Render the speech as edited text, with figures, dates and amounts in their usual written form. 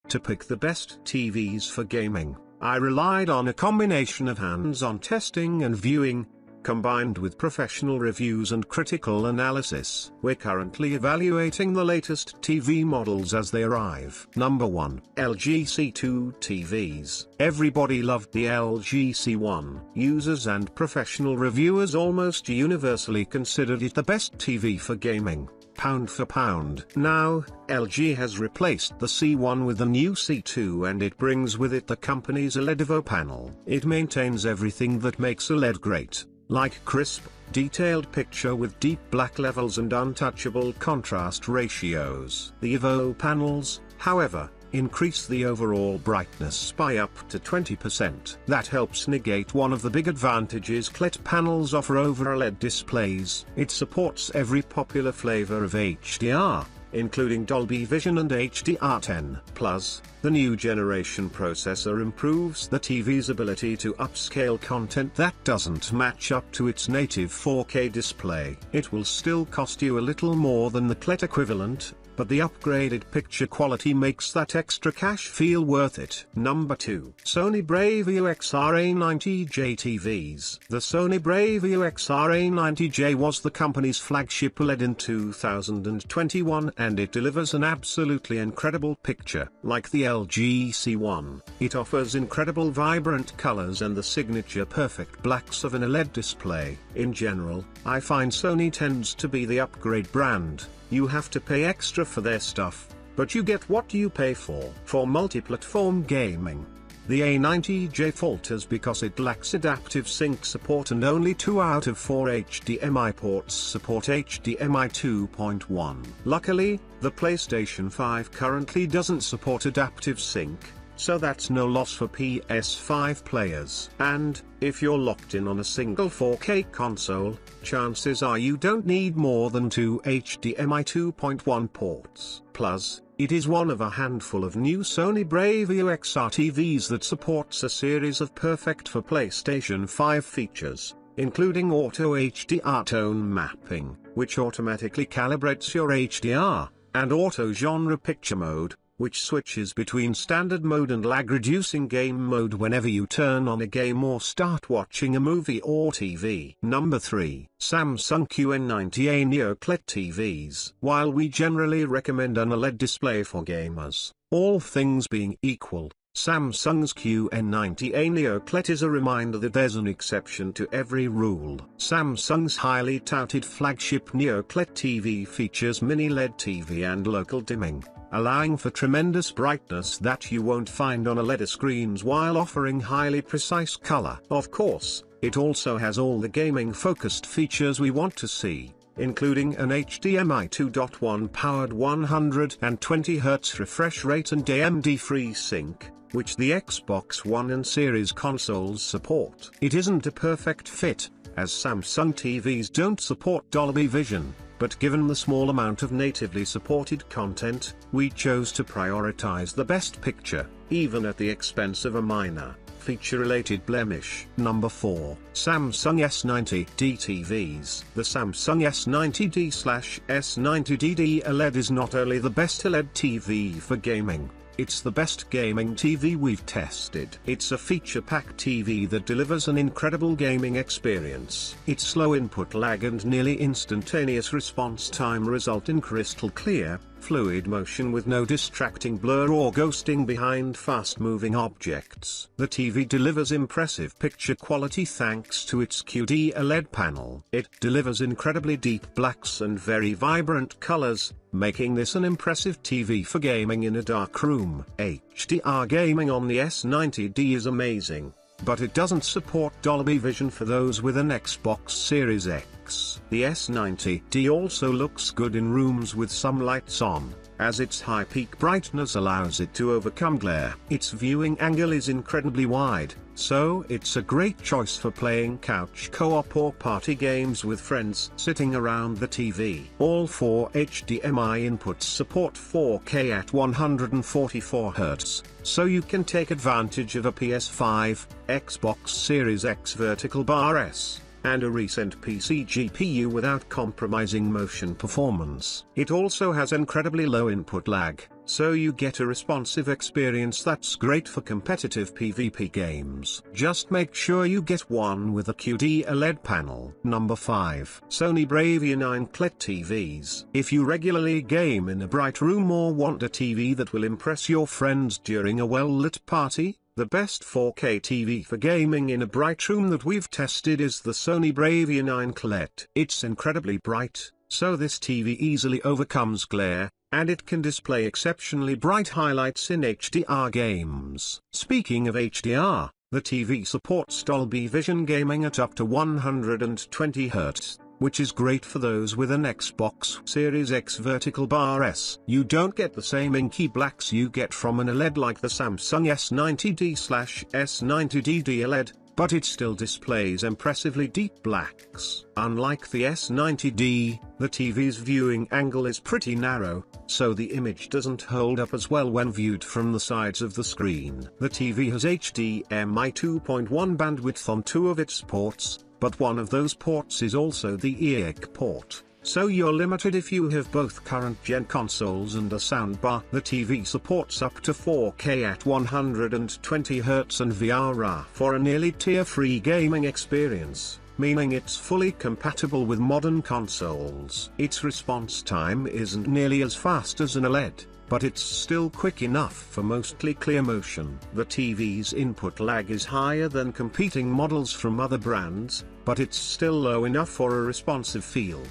To pick the best TVs for gaming, I relied on a combination of hands-on testing and viewing, combined with professional reviews and critical analysis. We're currently evaluating the latest TV models as they arrive. Number 1. LG C2 TVs. Everybody loved the LG C1. Users and professional reviewers almost universally considered it the best TV for gaming, pound for pound. Now, LG has replaced the C1 with the new C2, and it brings with it the company's OLED Evo panel. It maintains everything that makes OLED great, like crisp, detailed picture with deep black levels and untouchable contrast ratios. The Evo panels, however, increase the overall brightness by up to 20%. That helps negate one of the big advantages OLED panels offer over OLED displays. It supports every popular flavor of HDR, including Dolby Vision and HDR10+. The new generation processor improves the TV's ability to upscale content that doesn't match up to its native 4K display. It will still cost you a little more than the OLED equivalent, but the upgraded picture quality makes that extra cash feel worth it. Number 2. Sony Bravia XR-A90J TVs. The Sony Bravia XR-A90J was the company's flagship OLED in 2021, and it delivers an absolutely incredible picture. Like the LG C1, it offers incredible vibrant colors and the signature perfect blacks of an OLED display. In general, I find Sony tends to be the upgrade brand. You have to pay extra for their stuff, but you get what you pay for. For multi-platform gaming, the A90J falters because it lacks adaptive sync support, and only 2 out of 4 HDMI ports support HDMI 2.1. Luckily, the PlayStation 5 currently doesn't support adaptive sync, so that's no loss for PS5 players. And, if you're locked in on a single 4K console, chances are you don't need more than 2 HDMI 2.1 ports. Plus, it is one of a handful of new Sony Bravia XR TVs that supports a series of perfect for PlayStation 5 features, including auto HDR tone mapping, which automatically calibrates your HDR, and auto genre picture mode, which switches between standard mode and lag-reducing game mode whenever you turn on a game or start watching a movie or TV. Number 3. Samsung QN90A Neo OLED TVs. While we generally recommend an OLED display for gamers, all things being equal, Samsung's QN90A Neo OLED is a reminder that there's an exception to every rule. Samsung's highly touted flagship Neo OLED TV features mini LED TV and local dimming, allowing for tremendous brightness that you won't find on OLED screens while offering highly precise color. Of course, it also has all the gaming-focused features we want to see, including an HDMI 2.1 powered 120Hz refresh rate and AMD FreeSync, which the Xbox One and Series consoles support. It isn't a perfect fit, as Samsung TVs don't support Dolby Vision, but given the small amount of natively supported content, we chose to prioritize the best picture, even at the expense of a minor, feature-related blemish. Number 4. Samsung S90D TVs. The Samsung S90D/S90DD OLED is not only the best OLED TV for gaming, it's the best gaming TV we've tested. It's a feature-packed TV that delivers an incredible gaming experience. Its slow input lag and nearly instantaneous response time result in crystal clear, fluid motion with no distracting blur or ghosting behind fast-moving objects. The TV delivers impressive picture quality thanks to its QD OLED panel. It delivers incredibly deep blacks and very vibrant colors, making this an impressive TV for gaming in a dark room. HDR gaming on the S90D is amazing, but it doesn't support Dolby Vision for those with an Xbox Series X. The S90D also looks good in rooms with some lights on, as its high peak brightness allows it to overcome glare. Its viewing angle is incredibly wide, so it's a great choice for playing couch co-op or party games with friends sitting around the TV. All 4 HDMI inputs support 4K at 144Hz, so you can take advantage of a PS5, Xbox Series X vertical bar S, and a recent PC GPU without compromising motion performance. It also has incredibly low input lag, so you get a responsive experience that's great for competitive PvP games. Just make sure you get one with a QD OLED panel. Number 5. Sony Bravia 9 QLED TVs. If you regularly game in a bright room or want a TV that will impress your friends during a well-lit party, the best 4K TV for gaming in a bright room that we've tested is the Sony Bravia 9 QLED. It's incredibly bright, so this TV easily overcomes glare, and it can display exceptionally bright highlights in HDR games. Speaking of HDR, the TV supports Dolby Vision gaming at up to 120 Hz, which is great for those with an Xbox Series X vertical bar S. You don't get the same inky blacks you get from an OLED like the Samsung S90D/S90D OLED, but it still displays impressively deep blacks. Unlike the S90D, the TV's viewing angle is pretty narrow, so the image doesn't hold up as well when viewed from the sides of the screen. The TV has HDMI 2.1 bandwidth on 2 of its ports, but one of those ports is also the EEC port, so you're limited if you have both current-gen consoles and a soundbar. The TV supports up to 4K at 120 Hz and VRR for a nearly tear-free gaming experience, meaning it's fully compatible with modern consoles. Its response time isn't nearly as fast as an OLED, but it's still quick enough for mostly clear motion. The TV's input lag is higher than competing models from other brands, but it's still low enough for a responsive feel.